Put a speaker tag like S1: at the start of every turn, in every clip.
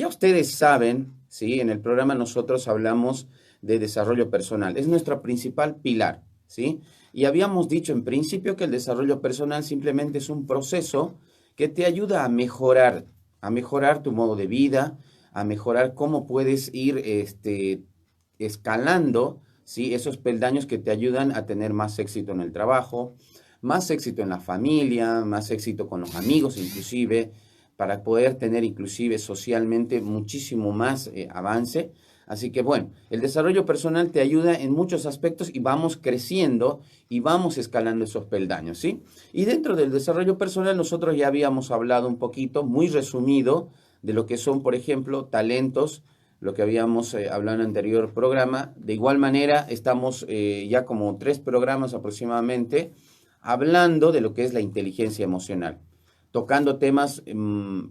S1: Ya ustedes saben, ¿sí? En el programa nosotros hablamos de desarrollo personal. Es nuestro principal pilar, ¿sí? Y habíamos dicho en principio que el desarrollo personal simplemente es un proceso que te ayuda a mejorar tu modo de vida, a mejorar cómo puedes ir escalando, ¿sí? Esos peldaños que te ayudan a tener más éxito en el trabajo, más éxito en la familia, más éxito con los amigos inclusive, para poder tener inclusive socialmente muchísimo más avance. Así que bueno, el desarrollo personal te ayuda en muchos aspectos y vamos creciendo y vamos escalando esos peldaños, ¿sí? Y dentro del desarrollo personal nosotros ya habíamos hablado un poquito, muy resumido, de lo que son, por ejemplo, talentos, lo que habíamos hablado en el anterior programa. De igual manera, estamos ya como 3 programas aproximadamente hablando de lo que es la inteligencia emocional, tocando temas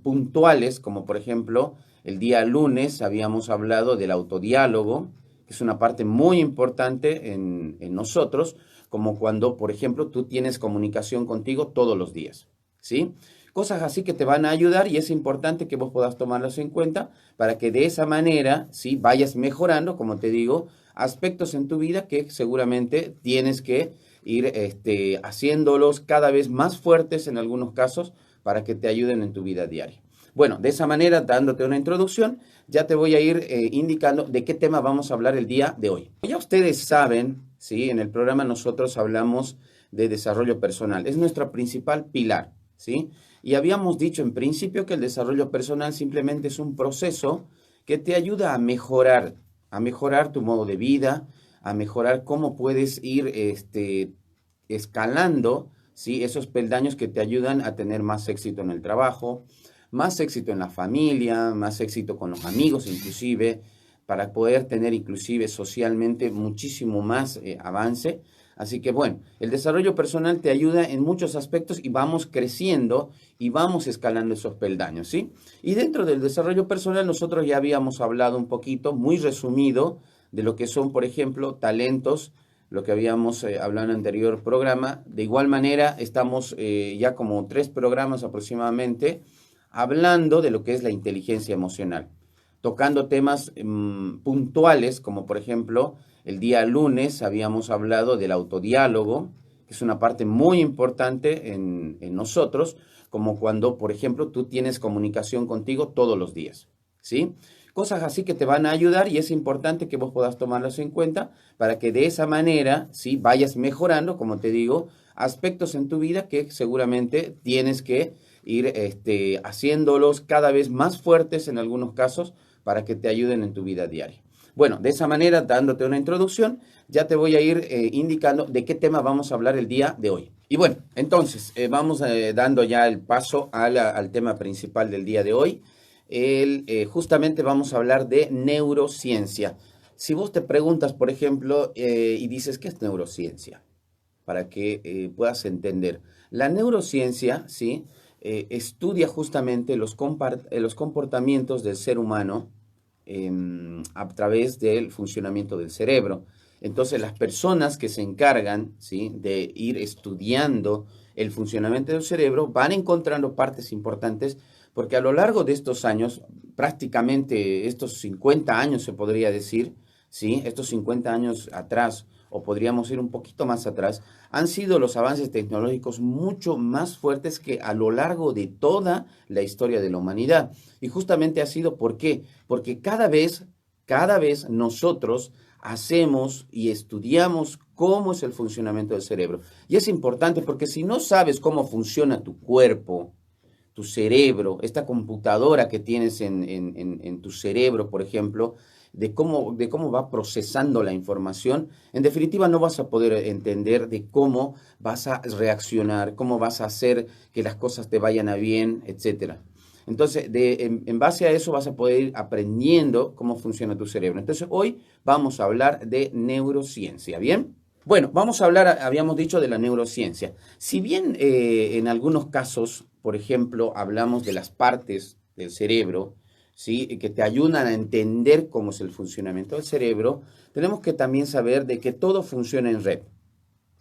S1: puntuales, como por ejemplo, el día lunes habíamos hablado del autodiálogo, que es una parte muy importante en nosotros, como cuando, por ejemplo, tú tienes comunicación contigo todos los días, ¿sí? Cosas así que te van a ayudar y es importante que vos puedas tomarlas en cuenta para que de esa manera, ¿sí? Vayas mejorando, como te digo, aspectos en tu vida que seguramente tienes que ir haciéndolos cada vez más fuertes en algunos casos para que te ayuden en tu vida diaria. Bueno, de esa manera, dándote una introducción, ya te voy a ir indicando de qué tema vamos a hablar el día de hoy. Ya ustedes saben, ¿sí? En el programa nosotros hablamos de desarrollo personal. Es nuestro principal pilar, ¿sí? Y habíamos dicho en principio que el desarrollo personal simplemente es un proceso que te ayuda a mejorar tu modo de vida, a mejorar cómo puedes ir escalando, ¿sí? Esos peldaños que te ayudan a tener más éxito en el trabajo, más éxito en la familia, más éxito con los amigos inclusive, para poder tener inclusive socialmente muchísimo más avance. Así que bueno, el desarrollo personal te ayuda en muchos aspectos y vamos creciendo y vamos escalando esos peldaños, ¿sí? Y dentro del desarrollo personal nosotros ya habíamos hablado un poquito, muy resumido, de lo que son, por ejemplo, talentos, lo que habíamos hablado en el anterior programa. De igual manera, estamos ya como 3 programas aproximadamente hablando de lo que es la inteligencia emocional, tocando temas puntuales, como por ejemplo, el día lunes habíamos hablado del autodiálogo, que es una parte muy importante en nosotros, como cuando, por ejemplo, tú tienes comunicación contigo todos los días, ¿sí? Cosas así que te van a ayudar y es importante que vos puedas tomarlas en cuenta para que de esa manera, ¿sí? Vayas mejorando, como te digo, aspectos en tu vida que seguramente tienes que ir haciéndolos cada vez más fuertes en algunos casos para que te ayuden en tu vida diaria. Bueno, de esa manera, dándote una introducción, ya te voy a ir indicando de qué tema vamos a hablar el día de hoy. Y bueno, entonces, vamos dando ya el paso al tema principal del día de hoy. Justamente vamos a hablar de neurociencia. Si vos te preguntas, por ejemplo, y dices, ¿qué es neurociencia? Para que puedas entender. La neurociencia, ¿sí? Estudia justamente los comportamientos del ser humano a través del funcionamiento del cerebro. Entonces, las personas que se encargan, ¿sí? De ir estudiando el funcionamiento del cerebro van encontrando partes importantes porque a lo largo de estos años, prácticamente estos 50 años se podría decir, ¿sí? Estos 50 años atrás, o podríamos ir un poquito más atrás, han sido los avances tecnológicos mucho más fuertes que a lo largo de toda la historia de la humanidad. Y justamente ha sido ¿por qué? Porque cada vez nosotros hacemos y estudiamos cómo es el funcionamiento del cerebro. Y es importante porque si no sabes cómo funciona tu cuerpo, tu cerebro, esta computadora que tienes en tu cerebro, por ejemplo, de cómo va procesando la información, en definitiva no vas a poder entender de cómo vas a reaccionar, cómo vas a hacer que las cosas te vayan a bien, etcétera. Entonces, en base a eso vas a poder ir aprendiendo cómo funciona tu cerebro. Entonces, hoy vamos a hablar de neurociencia, ¿bien? Bueno, vamos a hablar, habíamos dicho, de la neurociencia. Si bien en algunos casos, por ejemplo, hablamos de las partes del cerebro, ¿sí? Que te ayudan a entender cómo es el funcionamiento del cerebro, tenemos que también saber de que todo funciona en red,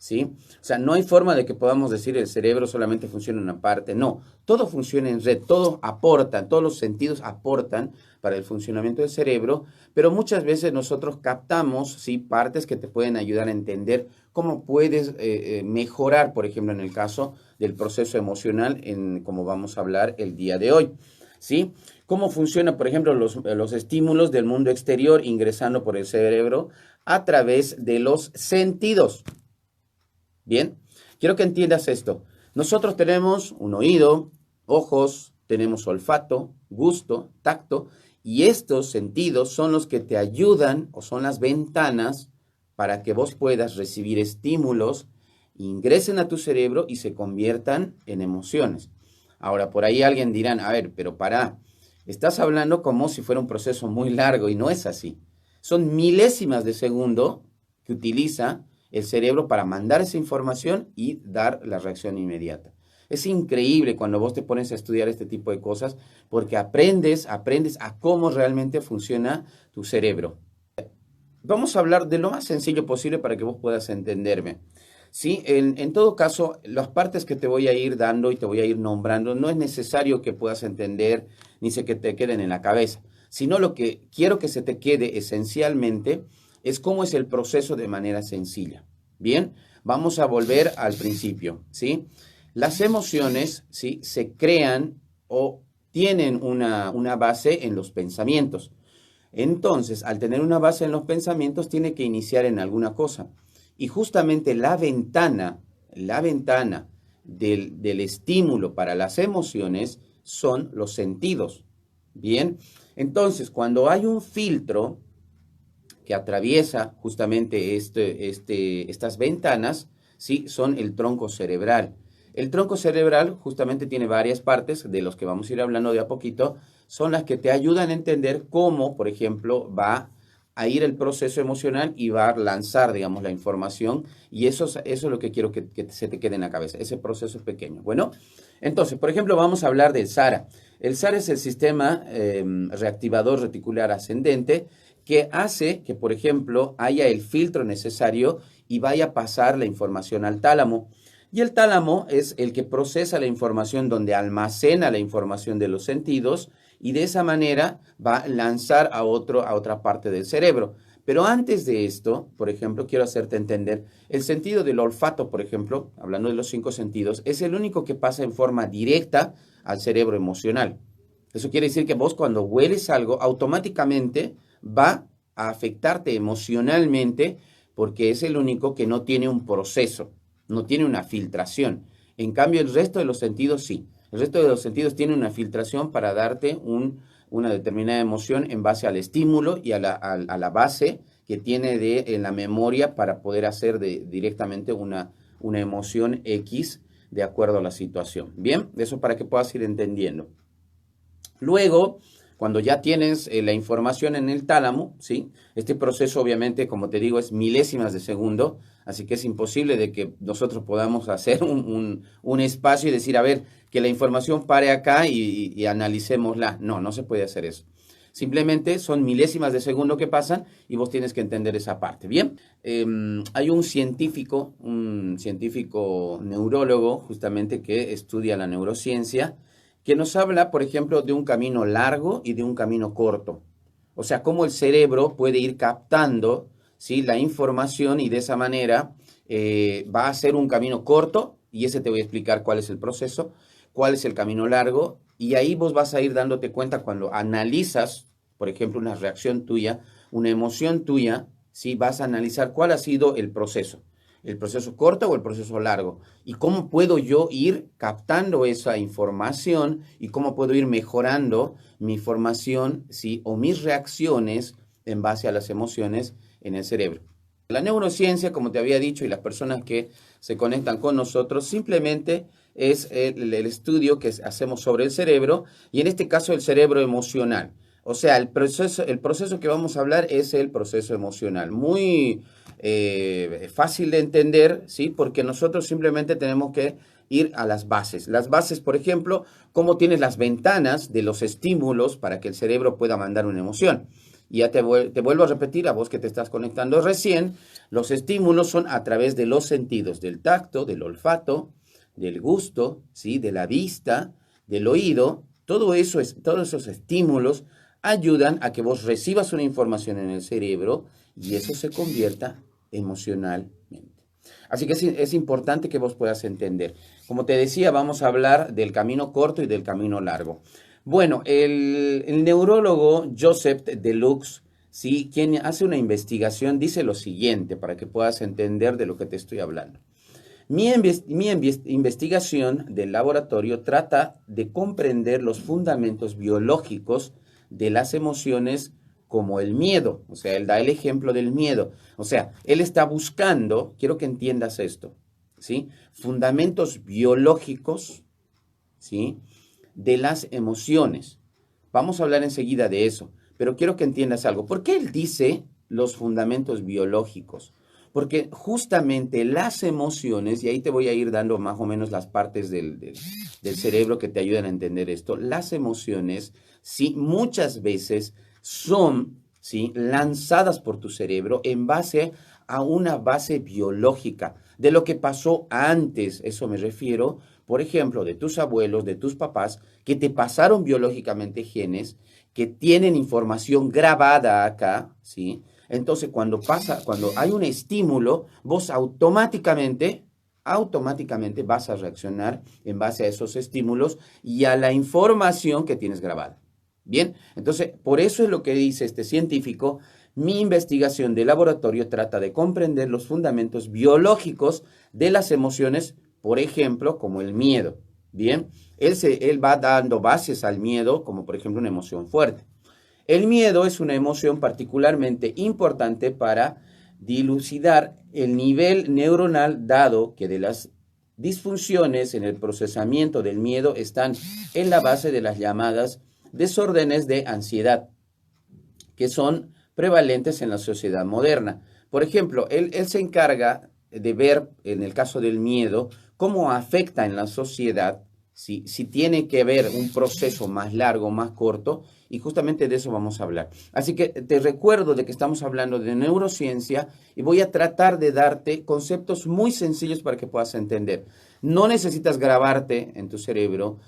S1: ¿sí? O sea, no hay forma de que podamos decir el cerebro solamente funciona en una parte, no, todo funciona en red, todo aporta, todos los sentidos aportan para el funcionamiento del cerebro, pero muchas veces nosotros captamos, ¿sí?, partes que te pueden ayudar a entender cómo puedes mejorar, por ejemplo, en el caso del proceso emocional, como vamos a hablar el día de hoy, ¿sí? Cómo funciona, por ejemplo, los estímulos del mundo exterior ingresando por el cerebro a través de los sentidos. Bien, quiero que entiendas esto. Nosotros tenemos un oído, ojos, tenemos olfato, gusto, tacto, y estos sentidos son los que te ayudan o son las ventanas para que vos puedas recibir estímulos, ingresen a tu cerebro y se conviertan en emociones. Ahora, por ahí alguien dirán, a ver, pero estás hablando como si fuera un proceso muy largo y no es así. Son milésimas de segundo que utiliza el cerebro para mandar esa información y dar la reacción inmediata. Es increíble cuando vos te pones a estudiar este tipo de cosas porque aprendes a cómo realmente funciona tu cerebro. Vamos a hablar de lo más sencillo posible para que vos puedas entenderme. Sí, en todo caso, las partes que te voy a ir dando y te voy a ir nombrando, no es necesario que puedas entender ni se que te queden en la cabeza, sino lo que quiero que se te quede esencialmente es cómo es el proceso de manera sencilla. Bien, vamos a volver al principio, ¿sí? Las emociones, ¿sí?, se crean o tienen una base en los pensamientos. Entonces, al tener una base en los pensamientos, tiene que iniciar en alguna cosa. Y justamente la ventana del estímulo para las emociones son los sentidos. Bien, entonces, cuando hay un filtro que atraviesa justamente estas ventanas, ¿sí?, son el tronco cerebral. El tronco cerebral justamente tiene varias partes, de los que vamos a ir hablando de a poquito, son las que te ayudan a entender cómo, por ejemplo, va a ir el proceso emocional y va a lanzar, digamos, la información, y eso es lo que quiero que se te quede en la cabeza, ese proceso es pequeño. Bueno, entonces, por ejemplo, vamos a hablar del SARA. El SARA es el sistema reactivador reticular ascendente, que hace que, por ejemplo, haya el filtro necesario y vaya a pasar la información al tálamo. Y el tálamo es el que procesa la información, donde almacena la información de los sentidos y de esa manera va a lanzar a otra parte del cerebro. Pero antes de esto, por ejemplo, quiero hacerte entender, el sentido del olfato, por ejemplo, hablando de los 5 sentidos, es el único que pasa en forma directa al cerebro emocional. Eso quiere decir que vos cuando hueles algo, automáticamente va a afectarte emocionalmente porque es el único que no tiene un proceso, no tiene una filtración. En cambio, el resto de los sentidos sí. El resto de los sentidos tiene una filtración para darte una determinada emoción en base al estímulo y a la base que tiene en la memoria para poder hacer directamente una emoción X de acuerdo a la situación. Bien, eso para que puedas ir entendiendo. Luego, cuando ya tienes la información en el tálamo, ¿sí?, este proceso obviamente, como te digo, es milésimas de segundo, así que es imposible de que nosotros podamos hacer un espacio y decir, a ver, que la información pare acá y analicémosla. No, no se puede hacer eso. Simplemente son milésimas de segundo que pasan y vos tienes que entender esa parte. Bien, hay un científico neurólogo justamente que estudia la neurociencia, que nos habla, por ejemplo, de un camino largo y de un camino corto. O sea, cómo el cerebro puede ir captando, ¿sí?, la información y de esa manera va a ser un camino corto, y ese te voy a explicar cuál es el proceso, cuál es el camino largo, y ahí vos vas a ir dándote cuenta cuando analizas, por ejemplo, una reacción tuya, una emoción tuya, ¿sí?, vas a analizar cuál ha sido el proceso corto o el proceso largo, y cómo puedo yo ir captando esa información y cómo puedo ir mejorando mi formación, ¿sí?, o mis reacciones en base a las emociones en el cerebro. La neurociencia, como te había dicho, y las personas que se conectan con nosotros, simplemente es el estudio que hacemos sobre el cerebro, y en este caso el cerebro emocional. O sea, el proceso que vamos a hablar es el proceso emocional. Muy fácil de entender, ¿sí?, porque nosotros simplemente tenemos que ir a las bases. Las bases, por ejemplo, cómo tienes las ventanas de los estímulos para que el cerebro pueda mandar una emoción. Y ya te vuelvo a repetir, a vos que te estás conectando recién, los estímulos son a través de los sentidos, del tacto, del olfato, del gusto, ¿sí? De la vista, del oído. Todo eso todos esos estímulos ayudan a que vos recibas una información en el cerebro y eso se convierta emocionalmente. Así que es importante que vos puedas entender. Como te decía, vamos a hablar del camino corto y del camino largo. Bueno, el neurólogo Joseph Deluxe, ¿sí? Quien hace una investigación, dice lo siguiente para que puedas entender de lo que te estoy hablando. Mi investigación del laboratorio trata de comprender los fundamentos biológicos de las emociones como el miedo. O sea, él da el ejemplo del miedo. O sea, él está buscando, quiero que entiendas esto, ¿sí? Fundamentos biológicos, ¿sí? De las emociones. Vamos a hablar enseguida de eso, pero quiero que entiendas algo. ¿Por qué él dice los fundamentos biológicos? Porque justamente las emociones, y ahí te voy a ir dando más o menos las partes del cerebro que te ayudan a entender esto, las emociones, sí, muchas veces son, sí, lanzadas por tu cerebro en base a una base biológica de lo que pasó antes, eso me refiero, por ejemplo, de tus abuelos, de tus papás, que te pasaron biológicamente genes, que tienen información grabada acá, ¿sí? Entonces, cuando hay un estímulo, vos automáticamente vas a reaccionar en base a esos estímulos y a la información que tienes grabada. Bien, entonces, por eso es lo que dice este científico. Mi investigación de laboratorio trata de comprender los fundamentos biológicos de las emociones, por ejemplo, como el miedo. Bien, él va dando bases al miedo, como por ejemplo una emoción fuerte. El miedo es una emoción particularmente importante para dilucidar el nivel neuronal, dado que de las disfunciones en el procesamiento del miedo están en la base de las llamadas desórdenes de ansiedad, que son prevalentes en la sociedad moderna. Por ejemplo, él se encarga de ver, en el caso del miedo, cómo afecta en la sociedad, si tiene que ver un proceso más largo, más corto, y justamente de eso vamos a hablar. Así que te recuerdo de que estamos hablando de neurociencia y voy a tratar de darte conceptos muy sencillos para que puedas entender. No necesitas grabarte en tu cerebro,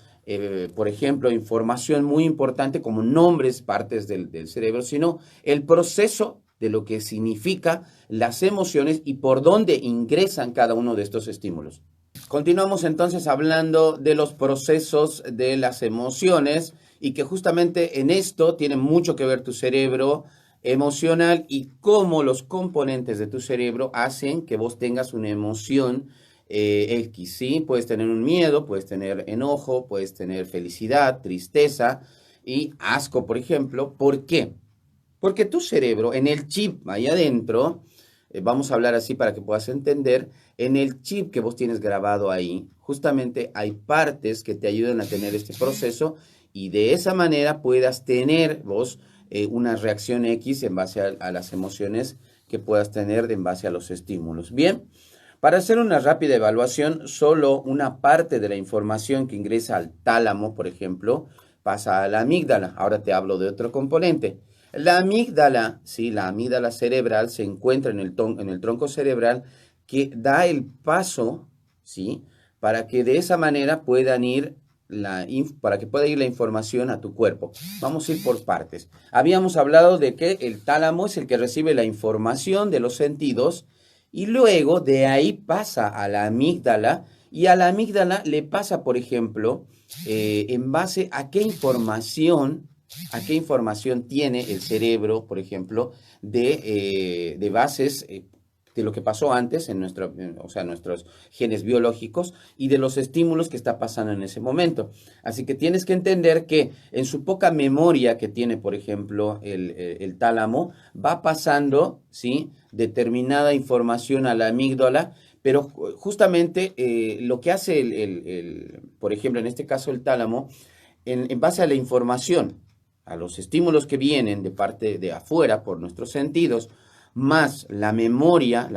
S1: por ejemplo, información muy importante como nombres, partes del cerebro, sino el proceso de lo que significa las emociones y por dónde ingresan cada uno de estos estímulos. Continuamos entonces hablando de los procesos de las emociones y que justamente en esto tiene mucho que ver tu cerebro emocional y cómo los componentes de tu cerebro hacen que vos tengas una emoción X, ¿sí? Puedes tener un miedo, puedes tener enojo, puedes tener felicidad, tristeza y asco, por ejemplo. ¿Por qué? Porque tu cerebro, en el chip ahí adentro, vamos a hablar así para que puedas entender, en el chip que vos tienes grabado ahí, justamente hay partes que te ayudan a tener este proceso y de esa manera puedas tener vos una reacción X en base a las emociones que puedas tener en base a los estímulos. Bien, para hacer una rápida evaluación, solo una parte de la información que ingresa al tálamo, por ejemplo, pasa a la amígdala. Ahora te hablo de otro componente. La amígdala, ¿sí? La amígdala cerebral se encuentra en el tronco cerebral que da el paso, ¿sí? Para que de esa manera para que pueda ir la información a tu cuerpo. Vamos a ir por partes. Habíamos hablado de que el tálamo es el que recibe la información de los sentidos y luego de ahí pasa a la amígdala y a la amígdala le pasa, por ejemplo, en base a qué información tiene el cerebro, por ejemplo, de bases de lo que pasó antes o sea, nuestros genes biológicos y de los estímulos que está pasando en ese momento. Así que tienes que entender que en su poca memoria que tiene, por ejemplo, el tálamo, va pasando, ¿sí? Determinada información a la amígdala, pero justamente lo que hace por ejemplo, en este caso el tálamo, en base a la información, a los estímulos que vienen de parte de afuera por nuestros sentidos, más la memoria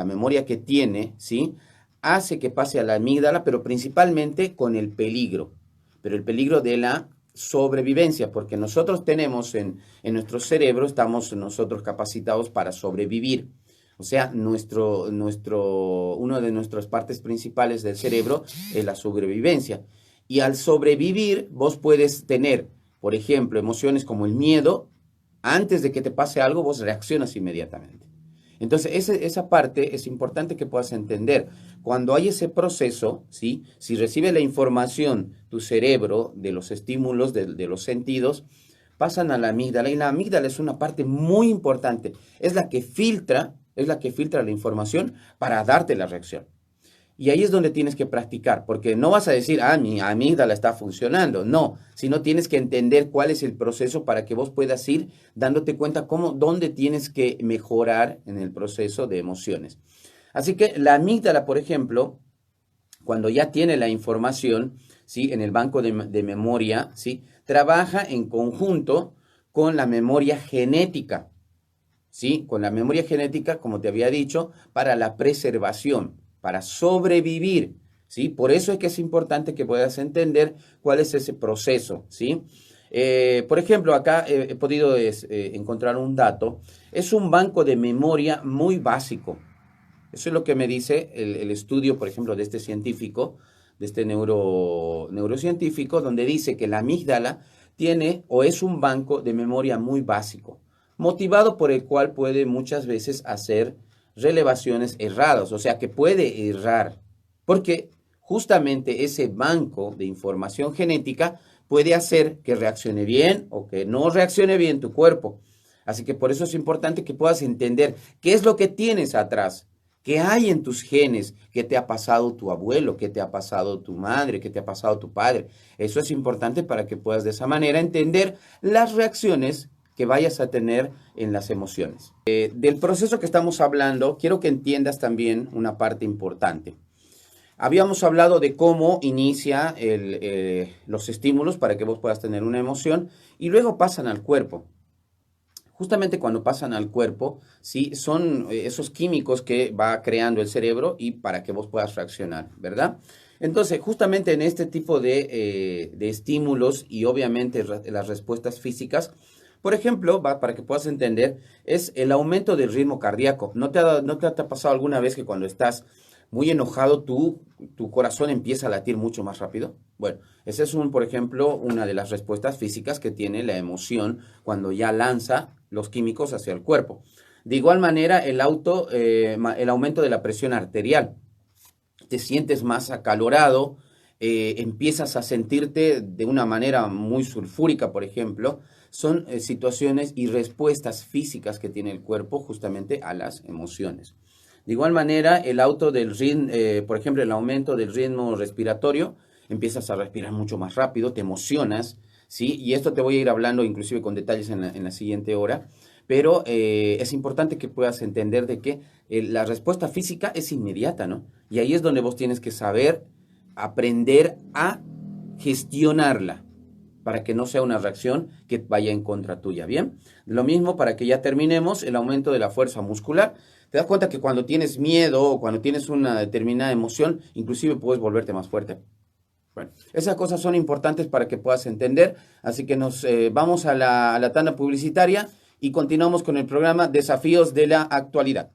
S1: que tiene, ¿sí? Hace que pase a la amígdala, pero principalmente con el peligro. Pero el peligro de la sobrevivencia, porque nosotros tenemos en nuestro cerebro, estamos nosotros capacitados para sobrevivir. O sea, una de nuestras partes principales del cerebro es la sobrevivencia. Y al sobrevivir, vos puedes tener, por ejemplo, emociones como el miedo. Antes de que te pase algo, vos reaccionas inmediatamente. Entonces, esa parte es importante que puedas entender. Cuando hay ese proceso, ¿sí? Si recibe la información tu cerebro de los estímulos, de los sentidos, pasan a la amígdala. Y la amígdala es una parte muy importante. Es la que filtra la información para darte la reacción. Y ahí es donde tienes que practicar, porque no vas a decir, mi amígdala está funcionando. No, sino tienes que entender cuál es el proceso para que vos puedas ir dándote cuenta dónde tienes que mejorar en el proceso de emociones. Así que la amígdala, por ejemplo, cuando ya tiene la información, ¿sí? En el banco de memoria, ¿sí? Trabaja en conjunto con la memoria genética, ¿sí? Con la memoria genética, como te había dicho, para la preservación, para sobrevivir, ¿sí? Por eso es que es importante que puedas entender cuál es ese proceso, ¿sí? Por ejemplo, acá he podido encontrar un dato. Es un banco de memoria muy básico. Eso es lo que me dice el estudio, por ejemplo, de este científico, de este neurocientífico, donde dice que la amígdala tiene o es un banco de memoria muy básico, motivado por el cual puede muchas veces hacer relevaciones erradas, o sea que puede errar, porque justamente ese banco de información genética puede hacer que reaccione bien o que no reaccione bien tu cuerpo. Así que por eso es importante que puedas entender qué es lo que tienes atrás, qué hay en tus genes, qué te ha pasado tu abuelo, qué te ha pasado tu madre, qué te ha pasado tu padre. Eso es importante para que puedas de esa manera entender las reacciones que vayas a tener en las emociones. Del proceso que estamos hablando, quiero que entiendas también una parte importante. Habíamos hablado de cómo inicia los estímulos para que vos puedas tener una emoción y luego pasan al cuerpo. Justamente cuando pasan al cuerpo, ¿sí? Son esos químicos que va creando el cerebro y para que vos puedas reaccionar, ¿verdad? Entonces, justamente en este tipo de estímulos y obviamente las respuestas físicas, por ejemplo, para que puedas entender, es el aumento del ritmo cardíaco. ¿No te ha pasado alguna vez que cuando estás muy enojado tu corazón empieza a latir mucho más rápido? Bueno, esa es, por ejemplo, una de las respuestas físicas que tiene la emoción cuando ya lanza los químicos hacia el cuerpo. De igual manera, el aumento de la presión arterial. Te sientes más acalorado, empiezas a sentirte de una manera muy sulfúrica, por ejemplo. Son situaciones y respuestas físicas que tiene el cuerpo justamente a las emociones. De igual manera, por ejemplo, el aumento del ritmo respiratorio, empiezas a respirar mucho más rápido, te emocionas, ¿sí? Y esto te voy a ir hablando inclusive con detalles en la siguiente hora, pero es importante que puedas entender de que la respuesta física es inmediata, ¿no? Y ahí es donde vos tienes que saber aprender a gestionarla para que no sea una reacción que vaya en contra tuya, ¿bien? Lo mismo para que ya terminemos, el aumento de la fuerza muscular. Te das cuenta que cuando tienes miedo o cuando tienes una determinada emoción, inclusive puedes volverte más fuerte. Bueno, esas cosas son importantes para que puedas entender, así que nos vamos a la tanda publicitaria y continuamos con el programa Desafíos de la Actualidad.